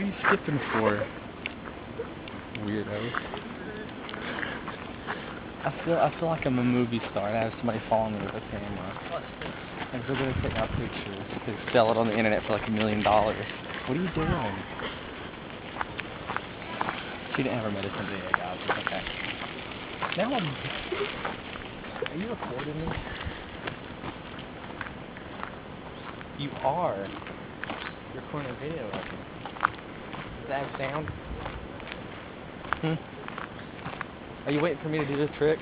you skipping for? Weirdo. I feel like I'm a movie star and I have somebody following me with a camera. And they're gonna take my pictures and sell it on the internet for like $1 million. What are you doing? She didn't have her medicine today, guys. It's okay. Now are you recording me? You are. You're recording a video of me. Does that have sound? Are you waiting for me to do this trick?